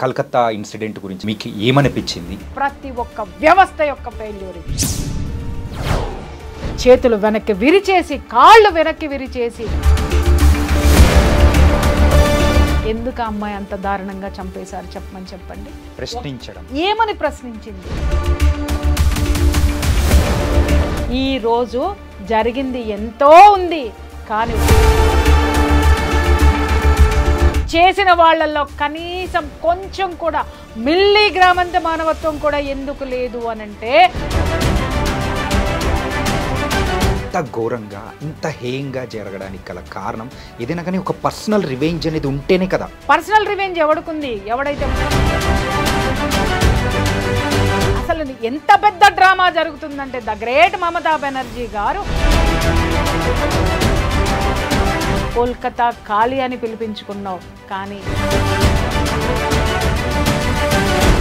Calcutta incident గురించి మీకు ఏమనిపించింది? ప్రతి ఒక్క వ్యవస్థ యొక్క ఫెయిల్యూర్ ఇది. చేతులు వెనక్కి విరిచేసి కాళ్ళు వెనక్కి విరిచేసి ఎందుకు ఆ అమ్మాయి అంత దారుణంగా చంపేశారు చెప్పమని చెప్పండి. ప్రశ్నించడం ఏమని ప్రశ్నించింది? ఈ రోజు జరిగింది ఎంతో ఉంది, కానీ చేసిన వాళ్ళల్లో కనీసం కొంచెం కూడా మిల్లీగ్రామంత మానవత్వం కూడా ఎందుకు లేదు అనంటే, ఇంత ఘోరంగా ఇంత హేయంగా జరగడానికి గల కారణం ఏదైనా కానీ ఒక పర్సనల్ రివెంజ్ అనేది ఉంటేనే కదా. పర్సనల్ రివెంజ్ ఎవడుకుంది? ఎవడైతే అసలు ఎంత పెద్ద డ్రామా జరుగుతుందంటే, ద గ్రేట్ మమతా బెనర్జీ గారు కోల్కతా ఖాళీ అని పిలిపించుకున్నావు, కానీ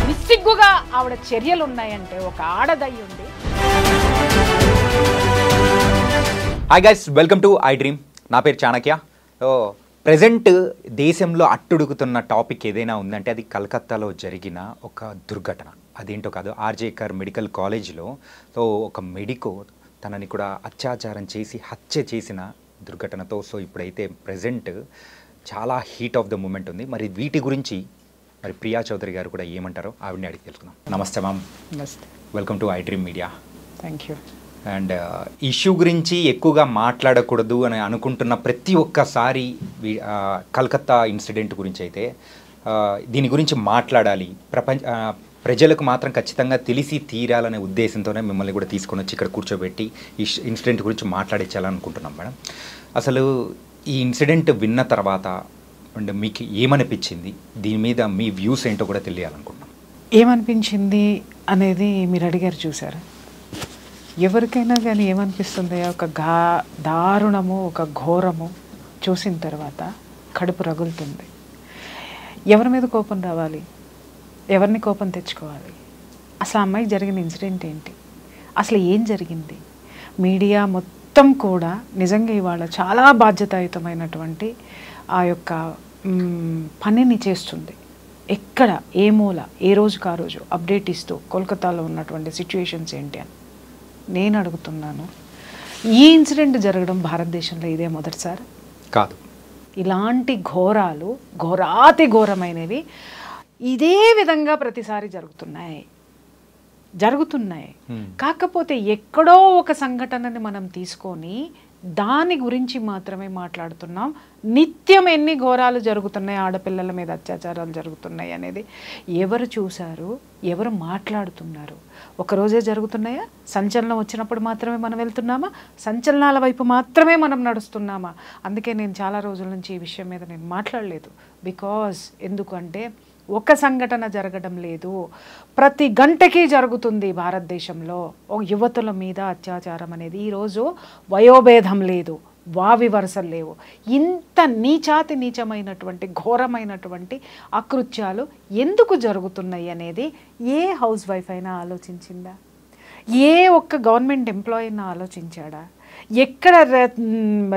నిస్సిగ్గుగా ఆవిడ చర్యలు ఉన్నాయంటే ఒక ఆడదయ్యి ఉంది. Hi guys, welcome to I dream. నా పేరు చాణక్య. ప్రజెంట్ దేశంలో అట్టుడుగుతున్న టాపిక్ ఏదైనా ఉందంటే అది కలకత్తాలో జరిగిన ఒక దుర్ఘటన. అదేంటో కాదు, ఆర్జేకర్ మెడికల్ కాలేజ్లో ఒక మెడికో తనని కూడా అత్యాచారం చేసి హత్య చేసిన దుర్ఘటనతో ఇప్పుడైతే ప్రజెంట్ చాలా హీట్ ఆఫ్ ద మూమెంట్ ఉంది. మరి వీటి గురించి మరి ప్రియా చౌదరి గారు కూడా ఏమంటారో ఆవిడని అడిగి తెలుసుకుందాం. నమస్తే మ్యామ్. నమస్తే. Welcome to I dream media. Thank you. And issue గురించి ఎక్కువగా మాట్లాడకూడదు అని అనుకుంటున్న ప్రతి ఒక్కసారి కలకత్తా ఇన్సిడెంట్ గురించి అయితే దీని గురించి మాట్లాడాలి, ప్రజలకు మాత్రం ఖచ్చితంగా తెలిసి తీరాలనే ఉద్దేశంతోనే మిమ్మల్ని కూడా తీసుకొని వచ్చి ఇక్కడ కూర్చోబెట్టి ఈ ఇన్సిడెంట్ గురించి మాట్లాడించాలనుకుంటున్నాం మేడం. అసలు ఈ ఇన్సిడెంట్ విన్న తర్వాత అండ్ మీకు ఏమనిపించింది, దీని మీద మీ వ్యూస్ ఏంటో కూడా తెలియాలనుకుంటున్నాం. ఏమనిపించింది అనేది మీరు అడిగారు, చూసారా? ఎవరికైనా కానీ ఏమనిపిస్తుంది? ఒక దారుణము, ఒక ఘోరము చూసిన తర్వాత కడుపు రగులుతుంది. ఎవరి మీద కోపం రావాలి? ఎవరిని కోపం తెచ్చుకోవాలి? అసలు అమ్మాయికి జరిగిన ఇన్సిడెంట్ ఏంటి? అసలు ఏం జరిగింది? మీడియా మొత్తం కూడా నిజంగా ఇవాళ చాలా బాధ్యతాయుతమైనటువంటి ఆ యొక్క పనిని చేస్తుంది. ఎక్కడ ఏ మూల ఏ రోజుకు ఆ రోజు అప్డేట్ ఇస్తూ కోల్కతాలో ఉన్నటువంటి సిచ్యువేషన్స్ ఏంటి అని నేను అడుగుతున్నాను. ఈ ఇన్సిడెంట్ జరగడం భారతదేశంలో ఇదే మొదటిసారి కాదు. ఇలాంటి ఘోరాలు, ఘోరాతి ఘోరమైనవి ఇదే విధంగా ప్రతిసారి జరుగుతున్నాయి. కాకపోతే ఎక్కడో ఒక సంఘటనని మనం తీసుకొని దాని గురించి మాత్రమే మాట్లాడుతున్నాం. నిత్యం ఎన్ని ఘోరాలు జరుగుతున్నాయి, ఆడపిల్లల మీద అత్యాచారాలు జరుగుతున్నాయి అనేది ఎవరు చూశారు, ఎవరు మాట్లాడుతున్నారు? ఒకరోజే జరుగుతున్నాయా? సంచలనం వచ్చినప్పుడు మాత్రమే మనం వెళ్తున్నామా? సంచలనాల వైపు మాత్రమే మనం నడుస్తున్నామా? అందుకే నేను చాలా రోజుల నుంచి ఈ విషయం మీద నేను మాట్లాడలేదు. బికాజ్ ఎందుకంటే ఒక సంఘటన జరగడం లేదు, ప్రతి గంటకి జరుగుతుంది భారతదేశంలో యువతుల మీద అత్యాచారం అనేది. ఈరోజు వయోభేదం లేదు, వావి వరుసలు లేవు. ఇంత నీచమైనటువంటి ఘోరమైనటువంటి అకృత్యాలు ఎందుకు జరుగుతున్నాయి అనేది ఏ హౌస్ వైఫ్ అయినా ఆలోచించిందా? ఏ ఒక్క గవర్నమెంట్ ఎంప్లాయీ అయినా ఆలోచించాడా? ఎక్కడ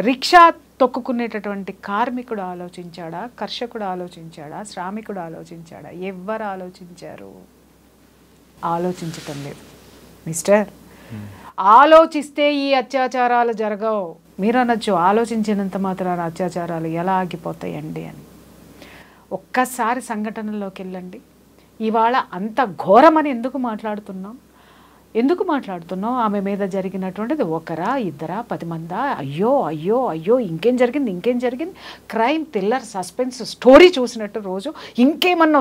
రిక్షా తొక్కుకునేటటువంటి కార్మికుడు ఆలోచించాడా? కర్షకుడు ఆలోచించాడా? శ్రామికుడు ఆలోచించాడా? ఎవరు ఆలోచించారు? ఆలోచించటం లేదు. మిస్టర్, ఆలోచిస్తే ఈ అత్యాచారాలు జరగవు. మీరు అనొచ్చు ఆలోచించినంత మాత్రాన అత్యాచారాలు ఎలా ఆగిపోతాయండి అని. ఒక్కసారి సంఘటనలోకి వెళ్ళండి. ఇవాళ అంత ఘోరమని ఎందుకు మాట్లాడుతున్నాం? ఆమె మీద జరిగినటువంటిది ఒకరా, ఇద్దరా, 10 మందా? అయ్యో ఇంకేం జరిగింది? క్రైమ్ థ్రిల్లర్ సస్పెన్స్ స్టోరీ చూసినట్టు రోజు ఇంకేమన్నా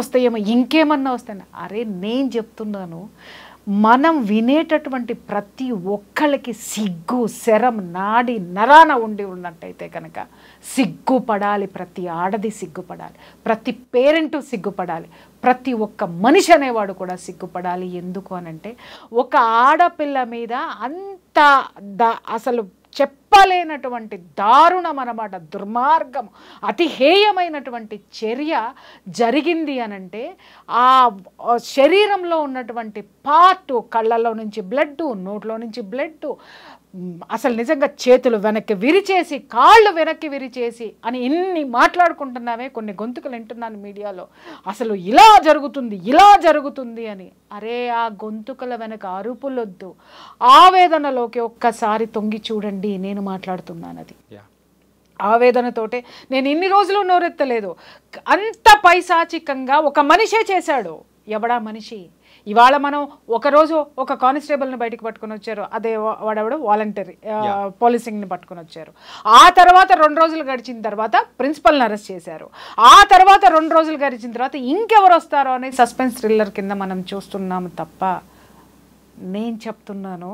వస్తాయి. అరే నేను చెప్తున్నాను, మనం వినేటటువంటి ప్రతి ఒక్కళ్ళకి సిగ్గు శరం నాడి నరాన ఉండి ఉన్నట్టయితే కనుక సిగ్గుపడాలి. ప్రతి ఆడది సిగ్గుపడాలి, ప్రతి పేరెంటు సిగ్గుపడాలి, ప్రతి ఒక్క మనిషి అనేవాడు కూడా సిగ్గుపడాలి. ఎందుకు అనంటే ఒక ఆడపిల్ల మీద అంత అసలు చెప్పలేనటువంటి దారుణం అన్నమాట, దుర్మార్గం, అతి హేయమైనటువంటి చర్య జరిగింది అనంటే ఆ శరీరంలో ఉన్నటువంటి పార్ట్, కళ్ళలో నుంచి బ్లడ్, నోట్లో నుంచి బ్లడ్, అసలు నిజంగా చేతులు వెనక్కి విరిచేసి కాళ్ళు వెనక్కి విరిచేసి అని ఇన్ని మాట్లాడుకుంటున్నామే, కొన్ని గొంతుకలు వింటున్నాను మీడియాలో, అసలు ఇలా జరుగుతుంది అని. అరే ఆ గొంతుకల వెనక అరుపులొద్దు, ఆవేదనలోకి ఒక్కసారి తొంగి చూడండి. నేను మాట్లాడుతున్నాను అది ఆవేదనతోటే. నేను ఇన్ని రోజులు నోరెత్తలేదు. అంత పైశాచికంగా ఒక మనిషే చేశాడు. ఎవడా మనిషి? ఇవాళ మనం ఒకరోజు ఒక కానిస్టేబుల్ని బయటకు పట్టుకొని వచ్చారు, అదే వాడెవడు వాలంటరీ పోలీసింగ్ని పట్టుకొని వచ్చారు. ఆ తర్వాత 2 రోజులు గడిచిన తర్వాత ప్రిన్సిపల్ని అరెస్ట్ చేశారు. ఆ తర్వాత 2 రోజులు గడిచిన తర్వాత ఇంకెవరు వస్తారో అనే సస్పెన్స్ థ్రిల్లర్ కింద మనం చూస్తున్నాము తప్ప, నేను చెప్తున్నాను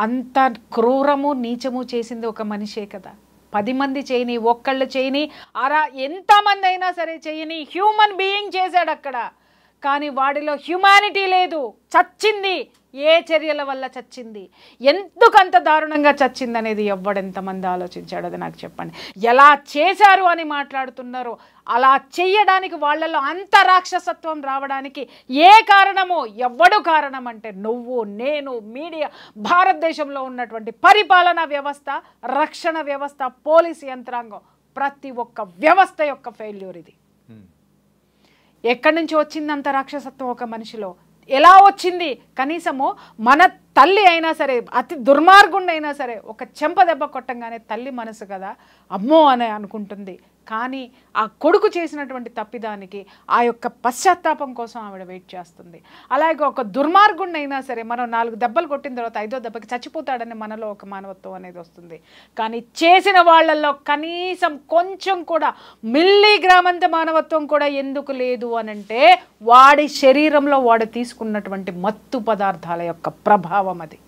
అంత క్రూరము నీచము చేసింది ఒక మనిషే కదా. 10 మంది చేయని, ఒక్కళ్ళు చేయని, ఎంతమంది అయినా సరే చేయని హ్యూమన్ బీయింగ్ చేశాడు అక్కడ. కానీ వాడిలో హ్యుమానిటీ లేదు, చచ్చింది. ఏ చర్యల వల్ల చచ్చింది, ఎందుకంత దారుణంగా చచ్చింది అనేది ఎవడెంతమంది ఆలోచించాడు అది నాకు చెప్పండి. ఎలా చేశారు అని మాట్లాడుతున్నారు. అలా చెయ్యడానికి వాళ్ళలో అంత రాక్షసత్వం రావడానికి ఏ కారణమో, ఎవడు కారణం అంటే నువ్వు, నేను, మీడియా, భారతదేశంలో ఉన్నటువంటి పరిపాలనా వ్యవస్థ, రక్షణ వ్యవస్థ, పోలీసు యంత్రాంగం, ప్రతి ఒక్క వ్యవస్థ యొక్క ఫెయిల్యూర్ ఇది. ఎక్కడి నుంచి వచ్చింది అంత రాక్షసత్వం ఒక మనిషిలో? ఎలా వచ్చింది? కనీసము మన తల్లి అయినా సరే, అతి దుర్మార్గుండి అయినా సరే, ఒక చెంప దెబ్బ కొట్టంగానే తల్లి మనసు కదా అమ్మో అని అనుకుంటుంది. కానీ ఆ కొడుకు చేసినటువంటి తప్పిదానికి ఆ యొక్క పశ్చాత్తాపం కోసం ఆవిడ వెయిట్ చేస్తుంది. అలాగే ఒక దుర్మార్గుండి అయినా సరే, మనం 4 దెబ్బలు కొట్టిన తర్వాత 5వ దెబ్బకి చచ్చిపోతాడని మనలో ఒక మానవత్వం అనేది వస్తుంది. కానీ చేసిన వాళ్ళల్లో కనీసం కొంచెం కూడా మిల్లీగ్రామంత మానవత్వం కూడా ఎందుకు లేదు అనంటే, వాడి శరీరంలో వాడు తీసుకున్నటువంటి మత్తు పదార్థాల యొక్క ప్రభావం అది.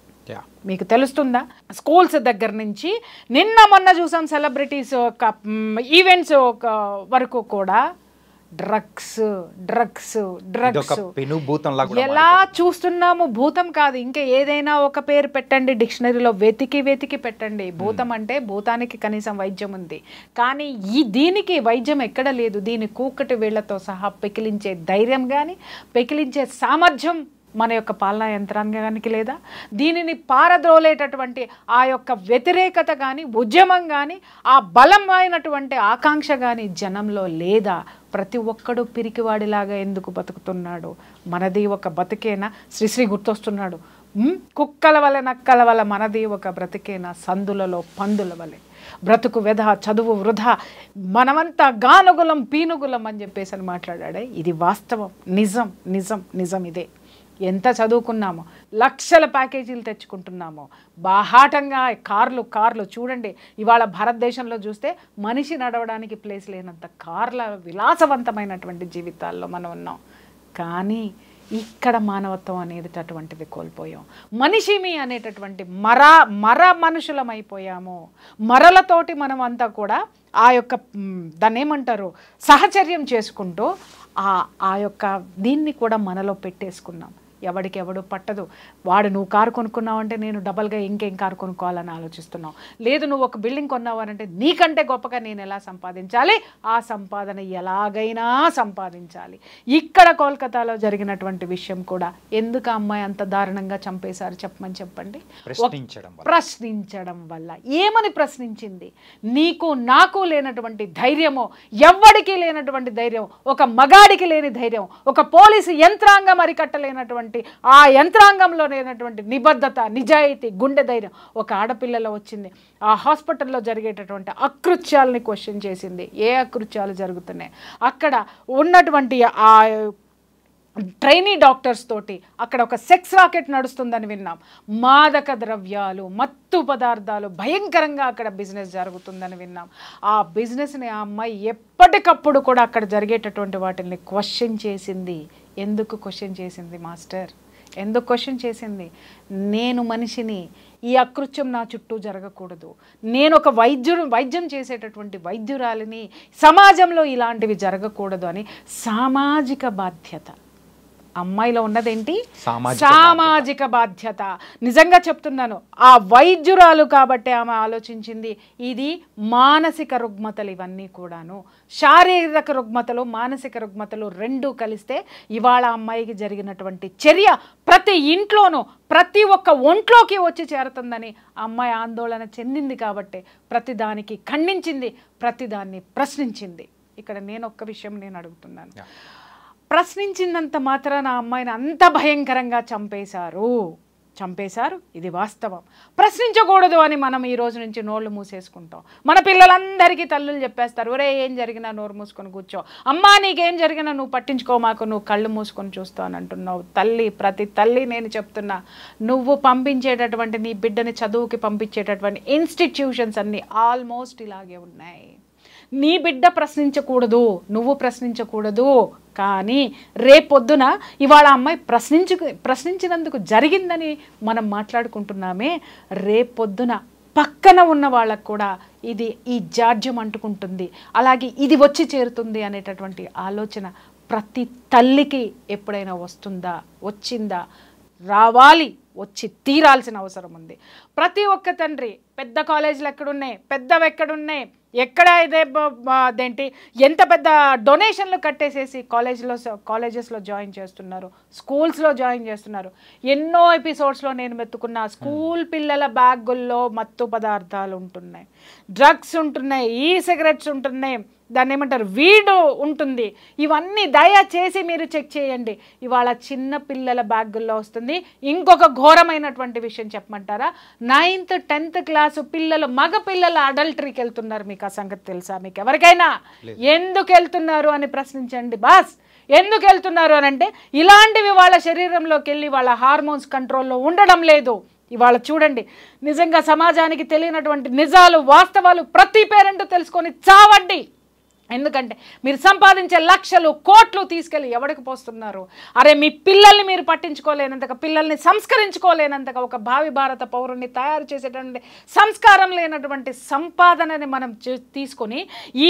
మీకు తెలుస్తుందా? స్కూల్స్ దగ్గర నుంచి నిన్న మొన్న చూసాం సెలబ్రిటీస్ ఈవెంట్స్ వరకు కూడా డ్రగ్స్ ఎలా చూస్తున్నాము. భూతం కాదు, ఇంకా ఏదైనా ఒక పేరు పెట్టండి, డిక్షనరీలో వెతికి పెట్టండి. భూతం అంటే భూతానికి కనీసం వైద్యం ఉంది, కానీ దీనికి వైద్యం ఎక్కడ లేదు. దీని కూకటి వేళ్లతో సహా పెకిలించే ధైర్యం కానీ, పెకిలించే సామర్థ్యం మన యొక్క పాలనా యంత్రాంగానికి లేదా? దీనిని పారద్రోలేటటువంటి ఆ యొక్క వ్యతిరేకత కానీ, ఉద్యమం కానీ, ఆ బలమైనటువంటి ఆకాంక్ష కానీ జనంలో లేదా? ప్రతి ఒక్కడు పిరికివాడిలాగా ఎందుకు బతుకుతున్నాడు? మనది ఒక బతికేనా? శ్రీశ్రీ గుర్తొస్తున్నాడు. కుక్కల వలె నక్కల వల్ల మనది ఒక బ్రతికేనా? సందులలో పందుల వలె బ్రతుకు వ్యధ, చదువు వృధా, మనమంతా గానుగులం పీనుగులం అని చెప్పేసి అని మాట్లాడాడే. ఇది వాస్తవం, నిజం ఇదే. ఎంత చదువుకున్నామో, లక్షల ప్యాకేజీలు తెచ్చుకుంటున్నామో, బాహాటంగా కార్లు చూడండి. ఇవాళ భారతదేశంలో చూస్తే మనిషి నడవడానికి ప్లేస్ లేనంత కార్ల విలాసవంతమైనటువంటి జీవితాల్లో మనం ఉన్నాం. కానీ ఇక్కడ మానవత్వం అనేది అటువంటిది కోల్పోయాం. మనిషిమి అనేటటువంటి మర మనుషులమైపోయాము. మరలతోటి మనం అంతా కూడా ఆ యొక్క దాన్ని ఏమంటారు, సహచర్యం చేసుకుంటూ ఆ యొక్క దీన్ని కూడా మనలో పెట్టేసుకున్నాం. ఎవడికి ఎవడు పట్టదు. వాడు నువ్వు కారు కొనుక్కున్నావంటే నేను డబల్గా ఇంకేం కారు కొనుక్కోవాలని ఆలోచిస్తున్నావు. లేదు నువ్వు ఒక బిల్డింగ్ కొన్నావనంటే నీకంటే గొప్పగా నేను ఎలా సంపాదించాలి, ఆ సంపాదన ఎలాగైనా సంపాదించాలి. ఇక్కడ కోల్కతాలో జరిగినటువంటి విషయం కూడా ఎందుకు ఆ అమ్మాయి అంత దారుణంగా చంపేశారు చెప్పండి. ప్రశ్నించడం వల్ల. ఏమని ప్రశ్నించింది? నీకు నాకు లేనటువంటి ధైర్యమో, ఎవ్వడికి లేనటువంటి ధైర్యం, ఒక మగాడికి లేని ధైర్యం, ఒక పోలీసు యంత్రాంగం అరికట్టలేనటువంటి ఆ యంత్రాంగంలో లేనటువంటి నిబద్ధత, నిజాయితీ, గుండె ధైర్యం ఒక ఆడపిల్లలో వచ్చింది. ఆ హాస్పిటల్లో జరిగేటటువంటి అకృత్యాలని క్వశ్చన్ చేసింది. ఏ అకృత్యాలు జరుగుతున్నాయి అక్కడ ఉన్నటువంటి ఆ ట్రైనీ డాక్టర్స్ తోటి? అక్కడ ఒక సెక్స్ రాకెట్ నడుస్తుందని విన్నాం. మాదక ద్రవ్యాలు, మత్తు పదార్థాలు భయంకరంగా అక్కడ బిజినెస్ జరుగుతుందని విన్నాం. ఆ బిజినెస్ని ఆ అమ్మాయి ఎప్పటికప్పుడు కూడా అక్కడ జరిగేటటువంటి వాటిని క్వశ్చన్ చేసింది. ఎందుకు క్వశ్చన్ చేసింది మాస్టర్? ఎందుకు క్వశ్చన్ చేసింది? నేను మనిషిని, ఈ అకృత్యం నా చుట్టూ జరగకూడదు. నేను ఒక వైద్యం చేసేటటువంటి వైద్యురాలిని, సమాజంలో ఇలాంటివి జరగకూడదు అని సామాజిక బాధ్యత. అమ్మాయిలో ఉన్నదేంటి? సామాజిక సామాజిక బాధ్యత. నిజంగా చెప్తున్నాను, ఆ వైద్యురాలు కాబట్టి ఆమె ఆలోచించింది. ఇది మానసిక రుగ్మతలు, ఇవన్నీ కూడాను శారీరక రుగ్మతలు మానసిక రుగ్మతలు రెండూ కలిస్తే ఇవాళ అమ్మాయికి జరిగినటువంటి చర్య ప్రతి ఇంట్లోనూ ప్రతి ఒక్క ఒంట్లోకి వచ్చి చేరుతుందని అమ్మాయి ఆందోళన చెందింది కాబట్టి ప్రతిదానికి ఖండించింది, ప్రతిదాన్ని ప్రశ్నించింది. ఇక్కడ నేను ఒక్క విషయం నేను అడుగుతున్నాను, ప్రశ్నించినంత మాత్రాన ఆ అమ్మాయిని అంత భయంకరంగా చంపేశారు, ఇది వాస్తవం. ప్రశ్నించకూడదు అని మనం ఈ రోజు నుంచి నోళ్ళు మూసేసుకుంటాం. మన పిల్లలందరికీ తల్లులు చెప్పేస్తారు, ఒరే ఏం జరిగినా నోరు మూసుకొని కూర్చో, అమ్మా నీకేం జరిగినా నువ్వు పట్టించుకో మాకు, నువ్వు కళ్ళు మూసుకొని చూస్తావు అని అంటున్నావు. తల్లి, ప్రతి తల్లి నేను చెప్తున్నా, నువ్వు పంపించేటటువంటి నీ బిడ్డని చదువుకి పంపించేటటువంటి ఇన్స్టిట్యూషన్స్ అన్నీ ఆల్మోస్ట్ ఇలాగే ఉన్నాయి. నీ బిడ్డ ప్రశ్నించకూడదు, నువ్వు ప్రశ్నించకూడదు, కానీ రేపొద్దున ఇవాళ అమ్మాయి ప్రశ్నించినందుకు జరిగిందని మనం మాట్లాడుకుంటున్నామే, రేపొద్దున పక్కన ఉన్న వాళ్ళకు కూడా ఈ జాడ్యం అంటుకుంటుంది, అలాగే ఇది వచ్చి చేరుతుంది అనేటటువంటి ఆలోచన ప్రతి తల్లికి ఎప్పుడైనా వచ్చిందా? రావాలి, వచ్చి తీరాల్సిన అవసరం ఉంది. ప్రతి ఒక్క తండ్రి, పెద్ద కాలేజీలు ఎక్కడున్నాయి, పెద్దవి ఎక్కడున్నాయి, ఎక్కడ అదేంటి ఎంత పెద్ద డొనేషన్లు కట్టేసేసి కాలేజెస్లో జాయిన్ చేస్తున్నారు, స్కూల్స్లో జాయిన్ చేస్తున్నారు. ఎన్నో ఎపిసోడ్స్లో నేను మెత్తుకున్న స్కూల్ పిల్లల బ్యాగుల్లో మత్తు పదార్థాలు ఉంటున్నాయి, డ్రగ్స్ ఉంటున్నాయి, సిగరెట్స్ ఉంటున్నాయి, దాన్ని ఏమంటారు వీడు ఉంటుంది. ఇవన్నీ దయచేసి మీరు చెక్ చేయండి. ఇవాళ చిన్న పిల్లల బ్యాగుల్లో వస్తుంది. ఇంకొక ఘోరమైనటువంటి విషయం చెప్పమంటారా? 9th 10th క్లాసు పిల్లలు, మగ పిల్లలు అడల్టరీకి వెళ్తున్నారు. మీకు ఆ సంగతి తెలుసా? మీకు ఎవరికైనా ఎందుకు వెళ్తున్నారు అని ప్రశ్నించండి బాస్. ఎందుకు వెళ్తున్నారు అని అంటే ఇలాంటివి వాళ్ళ శరీరంలోకి వెళ్ళి వాళ్ళ హార్మోన్స్ కంట్రోల్లో ఉండడం లేదు. ఇవాళ చూడండి, నిజంగా సమాజానికి తెలియనటువంటి నిజాలు, వాస్తవాలు ప్రతి పేరెంట్ తెలుసుకొని చావండి. ఎందుకంటే మీరు సంపాదించే లక్షలు కోట్లు తీసుకెళ్ళి ఎవరికి పోస్తున్నారు? అరే మీ పిల్లల్ని మీరు పట్టించుకోలేనంతగా, పిల్లల్ని సంస్కరించుకోలేనంతగా, ఒక భావి భారత పౌరుణ్ణి తయారు చేసేటువంటి సంస్కారం లేనటువంటి సంపాదనని మనం తీసుకొని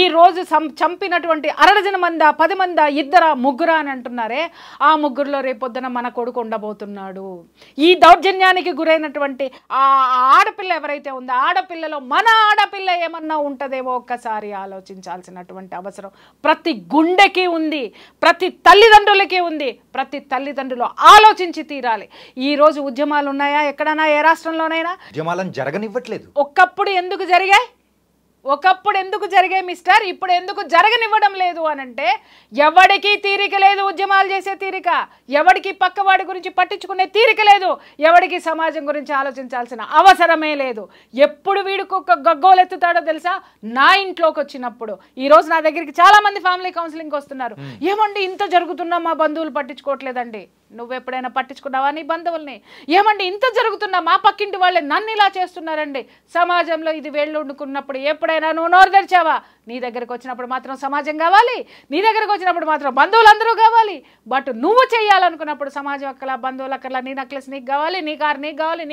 ఈరోజు చంపినటువంటి 60 మందా 10 మందా 2 3 అని అంటున్నారే, ఆ ముగ్గురులో రేపొద్దున మన కొడుకు ఉండబోతున్నాడు. ఈ దౌర్జన్యానికి గురైనటువంటి ఆ ఆడపిల్ల ఎవరైతే ఉందో, ఆడపిల్లలో మన ఆడపిల్ల ఏమన్నా ఉంటుందేమో ఒక్కసారి ఆలోచించాల్సినటువంటి అవసరం ప్రతి గుండెకి ఉంది, ప్రతి తల్లిదండ్రులకి ఉంది. ప్రతి తల్లిదండ్రులు ఆలోచించి తీరాలి. ఈ రోజు ఉద్యమాలు ఉన్నాయా ఎక్కడైనా, ఏ రాష్ట్రంలోనైనా? ఉద్యమాలను జరగనివ్వట్లేదు. ఒకప్పుడు ఎందుకు జరిగాయి మిస్టర్, ఇప్పుడు ఎందుకు జరగనివ్వడం లేదు అనంటే ఎవడికి తీరిక లేదు ఉద్యమాలు చేసే తీరిక, ఎవడికి పక్కవాడి గురించి పట్టించుకునే తీరిక లేదు, ఎవడికి సమాజం గురించి ఆలోచించాల్సిన అవసరమే లేదు. ఎప్పుడు వీడికి ఒక గగ్గోలెత్తుతాడో తెలుసా? నా ఇంట్లోకి వచ్చినప్పుడు. ఈరోజు నా దగ్గరికి చాలా మంది ఫ్యామిలీ కౌన్సిలింగ్కి వస్తున్నారు. ఏమండి ఇంత జరుగుతున్నా మా బంధువులు పట్టించుకోవట్లేదండి. నువ్వు ఎప్పుడైనా పట్టించుకున్నావా నీ బంధువుల్ని? ఏమండి ఇంత జరుగుతున్నా మా పక్కింటి వాళ్ళే నన్ను ఇలా చేస్తున్నారండి. సమాజంలో ఇది వేళ్ళు వండుకున్నప్పుడు ఎప్పుడైనా నువ్వు నోరు తెరిచావా? నీ దగ్గరకు వచ్చినప్పుడు మాత్రం సమాజం కావాలి, నీ దగ్గరకు వచ్చినప్పుడు మాత్రం బంధువులందరూ కావాలి. బట్ నువ్వు చేయాలనుకున్నప్పుడు సమాజం అక్కల, బంధువులు అక్కల, నీ నెక్లెస్ నీకు కావాలి, నీ కారు నీకు కావాలి,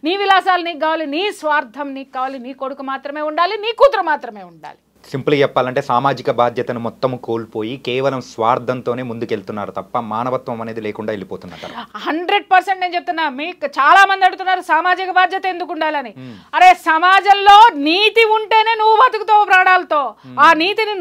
నీ విలాసాలు నీకు కావాలి, నీ స్వార్థం నీకు కావాలి, నీ కొడుకు మాత్రమే ఉండాలి, నీ కూతురు మాత్రమే ఉండాలి. సింపుల్గా చెప్పాలంటే సామాజిక బాధ్యతను మొత్తం కోల్పోయి కేవలం స్వార్థంతోనే ముందుకెళ్తున్నారు తప్ప మానవత్వం అనేది లేకుండా వెళ్ళిపోతున్నారు. 100% నేను చెప్తున్నా. మీకు చాలా మంది అడుగుతున్నారు సామాజిక బాధ్యత ఎందుకు ఉండాలని. అరే సమాజంలో నీతి ఉంటేనే నువ్వు బతుకుతావు ప్రాణాలతో. ఆ నీతిని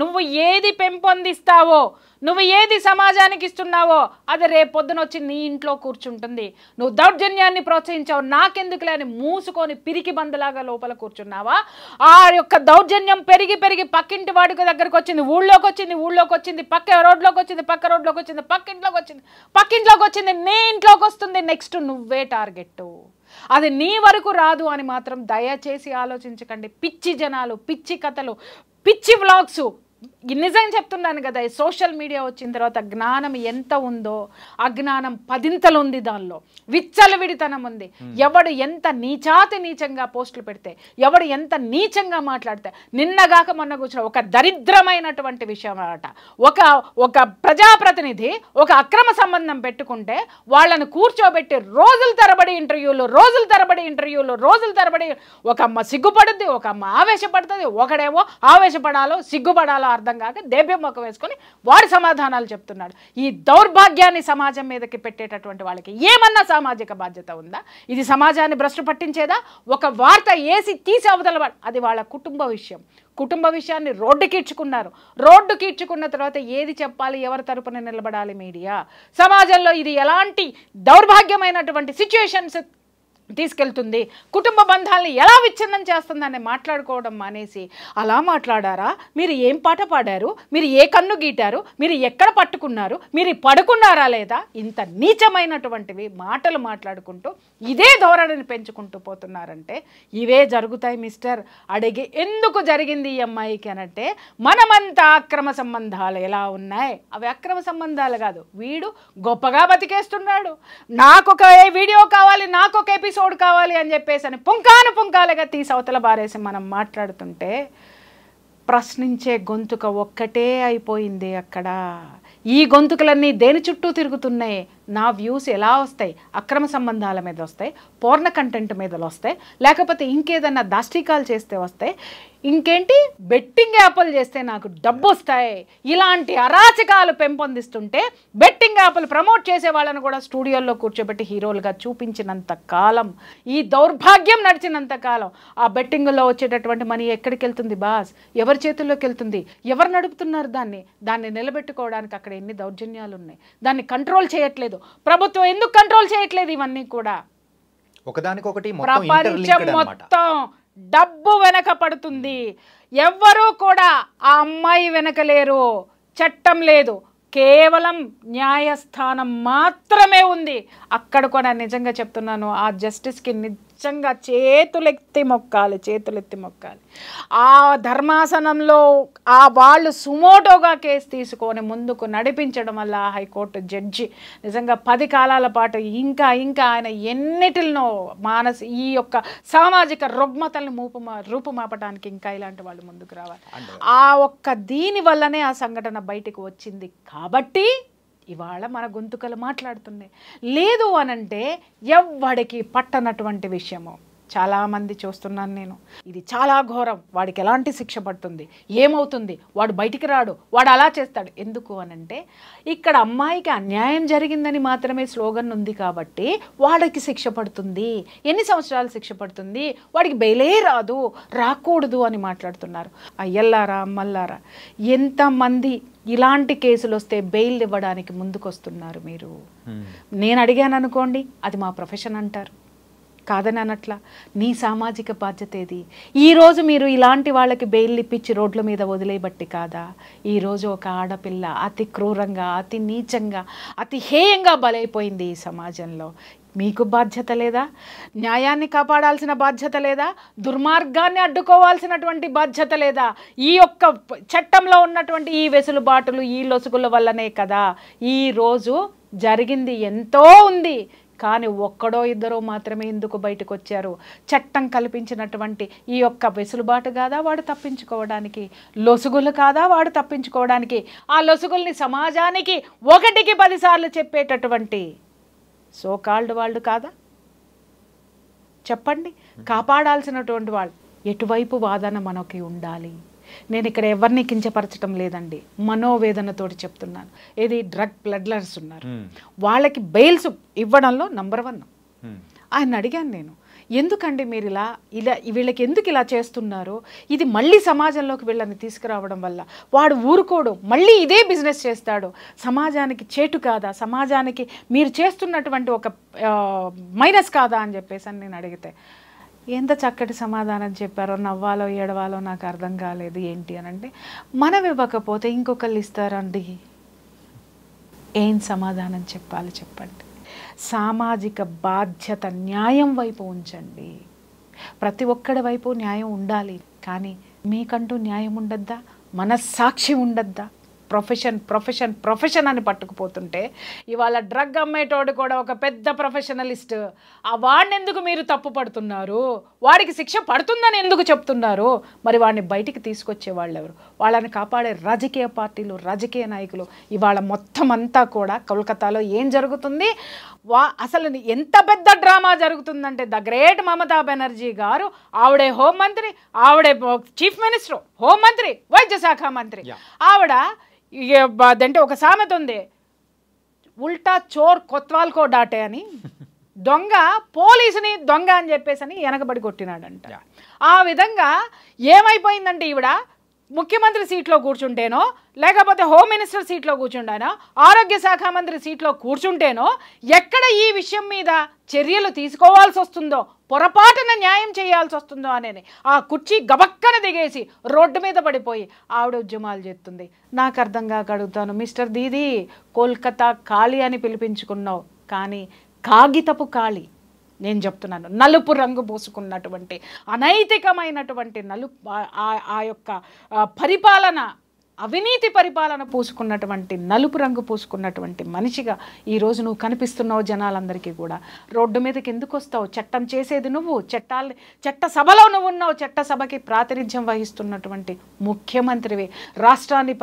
నువ్వు ఏది పెంపొందిస్తావో, నువ్వు ఏది సమాజానికి ఇస్తున్నావో అది రేపు పొద్దున వచ్చి నీ ఇంట్లో కూర్చుంటుంది. నువ్వు దౌర్జన్యాన్ని ప్రోత్సహించావు, నాకెందుకులే అని మూసుకొని పిరికి బందలాగా లోపల కూర్చున్నావా? ఆ యొక్క దౌర్జన్యం పెరిగి పక్కింటి వాడికి దగ్గరకు వచ్చింది, ఊళ్ళోకి వచ్చింది, పక్క రోడ్లోకి వచ్చింది, పక్కింట్లోకి వచ్చింది, నీ ఇంట్లోకి వస్తుంది. నెక్స్ట్ నువ్వే టార్గెట్. అది నీ వరకు రాదు అని మాత్రం దయచేసి ఆలోచించకండి. పిచ్చి జనాలు, పిచ్చి కథలు, పిచ్చి వ్లాగ్స్. నిజం చెప్తున్నాను కదా, సోషల్ మీడియా వచ్చిన తర్వాత జ్ఞానం ఎంత ఉందో అజ్ఞానం 10 ఉంది. దానిలో విచ్చలవిడితనం ఉంది. ఎవడు ఎంత నీచంగా పోస్టులు పెడితే, ఎవడు ఎంత నీచంగా మాట్లాడితే, నిన్నగాక మొన్న కూర్చున్న ఒక దరిద్రమైనటువంటి విషయం అన్నమాట. ఒక ప్రజాప్రతినిధి ఒక అక్రమ సంబంధం పెట్టుకుంటే వాళ్ళను కూర్చోబెట్టి రోజుల తరబడి ఇంటర్వ్యూలు ఒక అమ్మ సిగ్గుపడుద్ది, ఒక అమ్మ ఆవేశపడుతుంది, ఒకడేమో ఆవేశపడాలో సిగ్గుపడాలో అర్థం అర్థం కాక దేభ్యం ముఖం వేసుకొని వాడు సమాధానాలు చెప్తున్నాడు. ఈ దౌర్భాగ్యాన్ని సమాజం మీదకి పెట్టేటటువంటి వాళ్ళకి ఏమన్నా సామాజిక బాధ్యత ఉందా? ఇది సమాజాన్ని భ్రష్టు పట్టించేదా? ఒక వార్త వేసి తీసి అవతల అది వాళ్ళ కుటుంబ విషయం. కుటుంబ విషయాన్ని రోడ్డుకి ఇచ్చుకున్న తర్వాత ఏది చెప్పాలి, ఎవరి తరపున నిలబడాలి? మీడియా. సమాజంలో ఇది ఎలాంటి దౌర్భాగ్యమైనటువంటి సిచ్యుయేషన్స్ తీసుకెళ్తుంది, కుటుంబ బంధాలని ఎలా విచ్ఛిన్నం చేస్తుందని మాట్లాడుకోవడం మానేసి అలా మాట్లాడారా, మీరు ఏం పాట పాడారు, మీరు ఏ కన్ను గీటారు, మీరు ఎక్కడ పట్టుకున్నారు, మీరు పడుకున్నారా లేదా, ఇంత నీచమైనటువంటివి మాటలు మాట్లాడుకుంటూ ఇదే ధోరణిని పెంచుకుంటూ పోతున్నారంటే ఇవే జరుగుతాయి మిస్టర్. అడిగి ఎందుకు జరిగింది ఈ అమ్మాయికి అనంటే మనమంతా అక్రమ సంబంధాలు ఎలా ఉన్నాయి, అవి అక్రమ సంబంధాలు కాదు, వీడు గొప్పగా బతికేస్తున్నాడు, నాకొక వీడియో కావాలి, నాకొక ఎపిసోడ్ కావాలి అని చెప్పేసి అని పుంకాలుగా తీసి అవతల బారేసి మనం మాట్లాడుతుంటే ప్రశ్నించే గొంతుక ఒక్కటే అయిపోయింది అక్కడ. ఈ గొంతుకలన్నీ దేని చుట్టూ తిరుగుతున్నాయి? నా వ్యూస్ ఎలా వస్తాయి? అక్రమ సంబంధాల మీద వస్తాయి, పోర్న కంటెంట్ మీద వస్తాయి, లేకపోతే ఇంకేదన్నా దాష్టికాలు చేస్తే వస్తాయి, ఇంకేంటి బెట్టింగ్ యాప్లు చేస్తే నాకు డబ్బు వస్తాయి. ఇలాంటి అరాచకాలు పెంపొందిస్తుంటే బెట్టింగ్ యాప్లు ప్రమోట్ చేసే వాళ్ళని కూడా స్టూడియోల్లో కూర్చోబెట్టి హీరోలుగా చూపించినంత కాలం, ఈ దౌర్భాగ్యం నడిచినంత కాలం ఆ బెట్టింగ్లో వచ్చేటటువంటి మనీ ఎక్కడికి వెళ్తుంది బాస్? ఎవరి చేతుల్లోకి వెళ్తుంది? ఎవరు నడుపుతున్నారు దాన్ని నిలబెట్టుకోవడానికి అక్కడ ఎన్ని దౌర్జన్యాలు ఉన్నాయి. దాన్ని కంట్రోల్ చేయట్లేదు ప్రభుత్వం. ఎందుకు కంట్రోల్ చేయట్లేదు? ఇవన్నీ కూడా ఒకదానికొకటి ప్రపంచం మొత్తం డబ్బు వెనక పడుతుంది. ఎవ్వరూ కూడా ఆ అమ్మాయి వెనక లేరు. చట్టం లేదు, కేవలం న్యాయస్థానం మాత్రమే ఉంది. అక్కడ కూడా నిజంగా చెప్తున్నాను, ఆ జస్టిస్కి నిజంగా చేతులెత్తి మొక్కాలి. ఆ ధర్మాసనంలో ఆ వాళ్ళు సుమోటోగా కేసు తీసుకొని ముందుకు నడిపించడం వల్ల హైకోర్టు జడ్జి నిజంగా 10 కాలాల పాటు ఇంకా ఆయన ఎన్నిటినో ఈ యొక్క సామాజిక రుగ్మతల్ని రూపుమాపడానికి ఇంకా ఇలాంటి వాళ్ళు ముందుకు రావాలి. ఆ ఒక్క దీని వల్లనే ఆ సంఘటన బయటకు వచ్చింది కాబట్టి ఇవాళ మన గొంతుకలు మాట్లాడుతున్నాయి. లేదు అనంటే ఎవ్వడికి పట్టనటువంటి విషయము చాలామంది చూస్తున్నాను నేను. ఇది చాలా ఘోరం, వాడికి ఎలాంటి శిక్ష పడుతుంది, ఏమవుతుంది, వాడు బయటికి రాడు, వాడు అలా చేస్తాడు. ఎందుకు అనంటే ఇక్కడ అమ్మాయికి అన్యాయం జరిగిందని మాత్రమే స్లోగన్ ఉంది కాబట్టి వాడికి శిక్ష పడుతుంది. ఎన్ని సంవత్సరాలు శిక్ష పడుతుంది, వాడికి బెయిలే రాకూడదు అని మాట్లాడుతున్నారు. అయ్యల్లారా అమ్మల్లారా, ఎంతమంది ఇలాంటి కేసులు వస్తే బెయిల్ ఇవ్వడానికి ముందుకొస్తున్నారు మీరు? నేను అడిగాను అనుకోండి, అది మా ప్రొఫెషన్ అంటారు, కాదని అనట్లా. నీ సామాజిక బాధ్యత ఏది? ఈరోజు మీరు ఇలాంటి వాళ్ళకి బెయిల్ ఇప్పించి రోడ్ల మీద వదిలేయబట్టి కాదా ఈరోజు ఒక ఆడపిల్ల అతి క్రూరంగా, అతి నీచంగా, అతి హేయంగా బలైపోయింది ఈ సమాజంలో? మీకు బాధ్యత లేదా? న్యాయాన్ని కాపాడాల్సిన బాధ్యత లేదా? దుర్మార్గాన్ని అడ్డుకోవాల్సినటువంటి బాధ్యత లేదా? ఈ యొక్క చట్టంలో ఉన్నటువంటి ఈ వెసులుబాటులు, ఈ లొసుగుల వల్లనే కదా ఈరోజు జరిగింది. ఎంతో ఉంది, కానీ ఒక్కడో ఇద్దరో మాత్రమే ఎందుకు బయటకు వచ్చారు? చట్టం కల్పించినటువంటి ఈ యొక్క వెసులుబాటు కాదా వాడు తప్పించుకోవడానికి? లొసుగులు కాదా వాడు తప్పించుకోవడానికి? ఆ లొసుగుల్ని సమాజానికి 1కి 10 సార్లు చెప్పేటటువంటి సో కాల్డ్ వాళ్ళు కాదా? చెప్పండి. కాపాడాల్సినటువంటి వాళ్ళు ఎటువైపు వాదన మనకి ఉండాలి? నేను ఇక్కడ ఎవరిని కించపరచడం లేదండి, మనోవేదనతోటి చెప్తున్నాను. ఏది డ్రగ్ ప్లడ్లర్స్ ఉన్నారు, వాళ్ళకి బెయిల్స్ ఇవ్వడంలో నంబర్ 1. ఆయన అడిగాను నేను, ఎందుకండి మీరు ఇలా వీళ్ళకి ఎందుకు ఇలా చేస్తున్నారు? ఇది మళ్ళీ సమాజంలోకి వీళ్ళని తీసుకురావడం వల్ల వాడు ఊరుకోడు, మళ్ళీ ఇదే బిజినెస్ చేస్తాడు. సమాజానికి చేటు కాదా? సమాజానికి మీరు చేస్తున్నటువంటి ఒక మైనస్ కాదా అని చెప్పేసి నేను అడిగితే ఎంత చక్కటి సమాధానం చెప్పారో. నవ్వాలో ఏడవాలో నాకు అర్థం కాలేదు. ఏంటి అని అంటే, మనం ఇవ్వకపోతే ఇంకొకళ్ళు ఇస్తారండి. ఏం సమాధానం చెప్పాలి చెప్పండి? సామాజిక బాధ్యత, న్యాయం వైపు ఉంచండి. ప్రతి ఒక్కడి వైపు న్యాయం ఉండాలి, కానీ మీకంటూ న్యాయం ఉండద్దా? మనస్సాక్షి ఉండద్దా? ప్రొఫెషన్ అని పట్టుకుపోతుంటే ఇవాళ డ్రగ్ అమ్మేటోడు కూడా ఒక పెద్ద ప్రొఫెషనలిస్ట్. ఆ వాడిని ఎందుకు మీరు తప్పు పడుతున్నారు? వాడికి శిక్ష పడుతుందని ఎందుకు చెప్తున్నారు? మరి వాడిని బయటికి తీసుకొచ్చే వాళ్ళు ఎవరు? వాళ్ళని కాపాడే రాజకీయ పార్టీలు, రాజకీయ నాయకులు. ఇవాళ మొత్తం అంతా కూడా కోల్కతాలో ఏం జరుగుతుంది? అసలు ఎంత పెద్ద డ్రామా జరుగుతుందంటే ద గ్రేట్ మమతా బెనర్జీ గారు, ఆవిడే హోంమంత్రి, ఆవిడే చీఫ్ మినిస్టర్, హోంమంత్రి, వైద్య శాఖ మంత్రి, ఆవిడ అంటే ఒక సామెత ఉంది, ఉల్టా చోర్ కొత్వాల్కో డాటే అని. దొంగ పోలీసుని దొంగ అని చెప్పేసి అని వెనకబడి కొట్టినాడంట. ఆ విధంగా ఏమైపోయిందంటే ఈవిడ ముఖ్యమంత్రి సీట్లో కూర్చుంటేనో, లేకపోతే హోమ్ మినిస్టర్ సీట్లో కూర్చుంటానో, ఆరోగ్య శాఖ మంత్రి సీట్లో కూర్చుంటేనో ఎక్కడ ఈ విషయం మీద చర్యలు తీసుకోవాల్సి వస్తుందో, పొరపాటున న్యాయం చేయాల్సి వస్తుందో అనేది ఆ కుర్చీ గబక్కన దిగేసి రోడ్డు మీద పడిపోయి ఆవిడ ఉద్యమాలు చేస్తుంది. నాకు అర్థం కాక అడుగుతాను, మిస్టర్ దీదీ, కోల్కతా ఖాళీ అని పిలిపించుకున్నావు, కానీ కాగితపు ఖాళీ. నేను చెప్తున్నాను, నలుపు రంగు పూసుకున్నటువంటి అనైతికమైనటువంటి ఆ యొక్క పరిపాలన, అవినీతి పరిపాలన పూసుకున్నటువంటి, నలుపు రంగు పూసుకున్నటువంటి మనిషిగా ఈరోజు నువ్వు కనిపిస్తున్నావు జనాలందరికీ కూడా. రోడ్డు మీదకి ఎందుకు వస్తావు? చట్టం చేసేది నువ్వు, చట్ట సభలో నువ్వు ఉన్నావు, చట్టసభకి ప్రాతినిధ్యం వహిస్తున్నటువంటి ముఖ్యమంత్రివి, రాష్ట్రాన్ని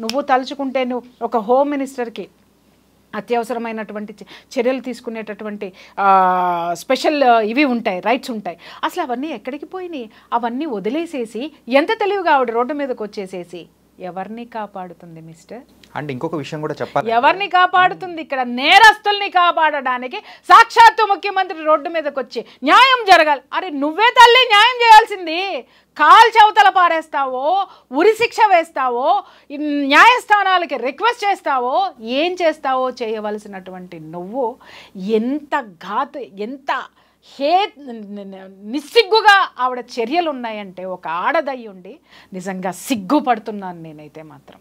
నువ్వు తలుచుకుంటే నువ్వు ఒక హోమ్ మినిస్టర్కి అత్యవసరమైనటువంటి చర్యలు తీసుకునేటటువంటి స్పెషల్ ఇవి ఉంటాయి, రైట్స్ ఉంటాయి. అసలు అవన్నీ ఎక్కడికి పోయినాయి? అవన్నీ వదిలేసేసి ఎంత తెలివిగా ఆవిడ రోడ్డు మీదకి వచ్చేసేసి ఎవరిని కాపాడుతుంది మిస్టర్? అండ్ ఇంకొక విషయం కూడా చెప్పాలి, ఎవరిని కాపాడుతుంది? ఇక్కడ నేరస్తుల్ని కాపాడడానికి సాక్షాత్తు ముఖ్యమంత్రి రోడ్డు మీదకి వచ్చి న్యాయం జరగాలి. అరే నువ్వే తల్లి న్యాయం చేయాల్సింది. కాల్చవతల పారేస్తావో, ఉరిశిక్ష వేస్తావో, న్యాయస్థానాలకి రిక్వెస్ట్ చేస్తావో, ఏం చేస్తావో చేయవలసినటువంటి నువ్వు ఎంత నిస్సిగ్గుగా ఆవిడ చర్యలు ఉన్నాయంటే, ఒక ఆడదయ్యి ఉండి నిజంగా సిగ్గుపడుతున్నాను నేనైతే మాత్రం.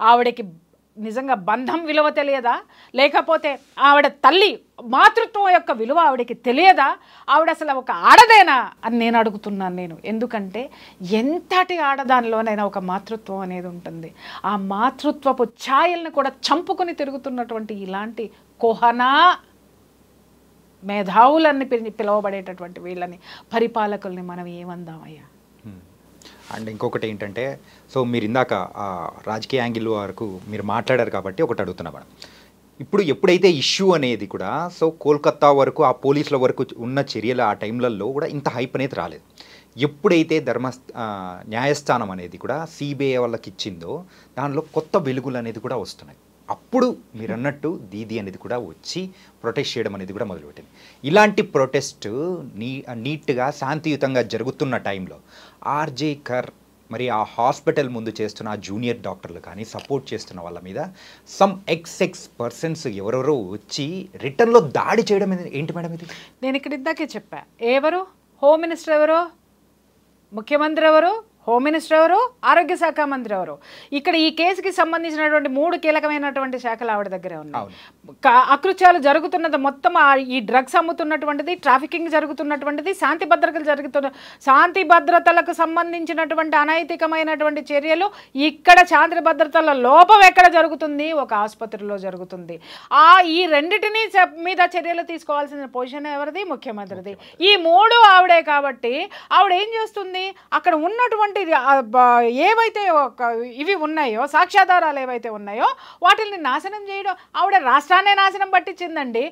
ఆవిడకి నిజంగా బంధం విలువ తెలియదా? లేకపోతే ఆవిడ తల్లి మాతృత్వం యొక్క విలువ ఆవిడకి తెలియదా? ఆవిడ అసలు ఒక ఆడదేనా అని నేను అడుగుతున్నాను. ఎందుకంటే ఎంతటి ఆడదానిలోనైనా ఒక మాతృత్వం అనేది ఉంటుంది. ఆ మాతృత్వపు ఛాయల్ని కూడా చంపుకొని తిరుగుతున్నటువంటి ఇలాంటి కోహనా మేధావులన్నీ పిలువబడేటటువంటి వీళ్ళని, పరిపాలకుల్ని మనం ఏమందామయ్యా? అండ్ ఇంకొకటి ఏంటంటే, సో మీరు ఇందాక రాజకీయ యాంగిల్ వరకు మీరు మాట్లాడారు కాబట్టి ఒకటి అడుగుతున్నా మేడం. ఇప్పుడు ఎప్పుడైతే ఇష్యూ అనేది కూడా, సో కోల్కతా వరకు ఆ పోలీసుల వరకు ఉన్న చర్యలు ఆ టైంలలో కూడా ఇంత హైప్ అనేది రాలేదు. ఎప్పుడైతే న్యాయస్థానం అనేది కూడా సిబిఐ వాళ్ళకి ఇచ్చిందో, దానిలో కొత్త వెలుగులు అనేది కూడా వస్తున్నాయి. అప్పుడు మీరు అన్నట్టు దీది అనేది కూడా వచ్చి ప్రొటెస్ట్ చేయడం అనేది కూడా మొదలుపెట్టింది. ఇలాంటి ప్రొటెస్ట్ నీట్గా శాంతియుతంగా జరుగుతున్న టైంలో ఆర్జే కర్ మరి ఆ హాస్పిటల్ ముందు చేస్తున్న ఆ జూనియర్ డాక్టర్లు కానీ సపోర్ట్ చేస్తున్న వాళ్ళ మీద సమ్ ఎక్స్ పర్సన్స్ ఎవరెవరో వచ్చి రిటర్న్లో దాడి చేయడం ఏంటి మేడం ఇది? నేను ఇక్కడ ఇందాకే చెప్పా, ఎవరు హోమ్ మినిస్టర్ ఎవరు, ముఖ్యమంత్రి ఎవరు, హోమ్ మినిస్టర్ ఎవరు, ఆరోగ్య శాఖ మంత్రి ఎవరు? ఇక్కడ ఈ కేసుకి సంబంధించినటువంటి 3 కీలకమైనటువంటి శాఖలు ఆవిడ దగ్గరే ఉన్నాయి. అకృత్యాలు జరుగుతున్నది మొత్తం, ఈ డ్రగ్స్ అమ్ముతున్నటువంటిది, ట్రాఫికింగ్ జరుగుతున్నటువంటిది, శాంతి భద్రతలకు సంబంధించినటువంటి అనైతికమైనటువంటి చర్యలు, ఇక్కడ శాంతి భద్రతల లోపం ఎక్కడ జరుగుతుంది? ఒక ఆసుపత్రిలో జరుగుతుంది. ఈ రెండిటిని మీద చర్యలు తీసుకోవాల్సిన పొజిషన్ ఎవరిది? ముఖ్యమంత్రిది. ఈ 3 ఆవిడే. కాబట్టి ఆవిడ ఏం చేస్తుంది? అక్కడ ఉన్నటువంటి ఏవైతే ఇవి ఉన్నాయో, సాక్ష్యాధారాలు ఏవైతే ఉన్నాయో వాటిని నాశనం చేయడం, ఆవిడ రాష్ట్రాన్ని నాశనం పట్టించిందండి.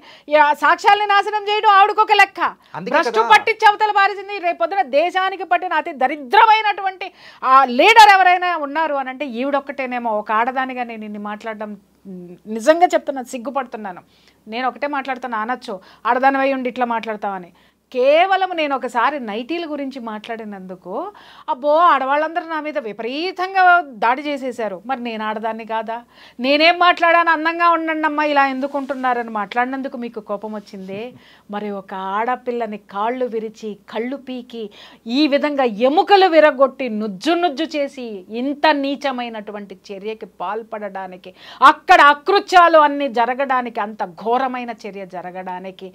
సాక్ష్యాలని నాశనం చేయడం ఆవిడకొక లెక్క. భ్రష్టు పట్టించి అవతల పారేసింది. రేపొద్దున దేశానికి పట్టిన అతి దరిద్రమైనటువంటి లీడర్ ఎవరైనా ఉన్నారు అని అంటే ఈవిడొక్కటేనేమో. ఒక ఆడదానిగా నేను ఇన్ని మాట్లాడడం నిజంగా చెప్తున్నాను, సిగ్గుపడుతున్నాను. నేను ఒకటే మాట్లాడుతాను, అనొచ్చు ఆడదానివై ఉండి ఇట్లా మాట్లాడతామని. కేవలం నేను ఒకసారి నైటీల గురించి మాట్లాడినందుకు అబ్బో ఆడవాళ్ళందరూ నా మీద విపరీతంగా దాడి చేసేశారు. మరి నేను ఆడదాన్ని కాదా? నేనేం మాట్లాడాను? అందంగా ఉండండి అమ్మా, ఇలా ఎందుకుంటున్నారని మాట్లాడినందుకు మీకు కోపం వచ్చిందే. మరి ఒక ఆడపిల్లని కాళ్ళు విరిచి, కళ్ళు పీకి, ఈ విధంగా ఎముకలు విరగొట్టి, నుజ్జు చేసి ఇంత నీచమైనటువంటి చర్యకి పాల్పడడానికి, అక్కడ అకృత్యాలు అన్నీ జరగడానికి, అంత ఘోరమైన చర్య జరగడానికి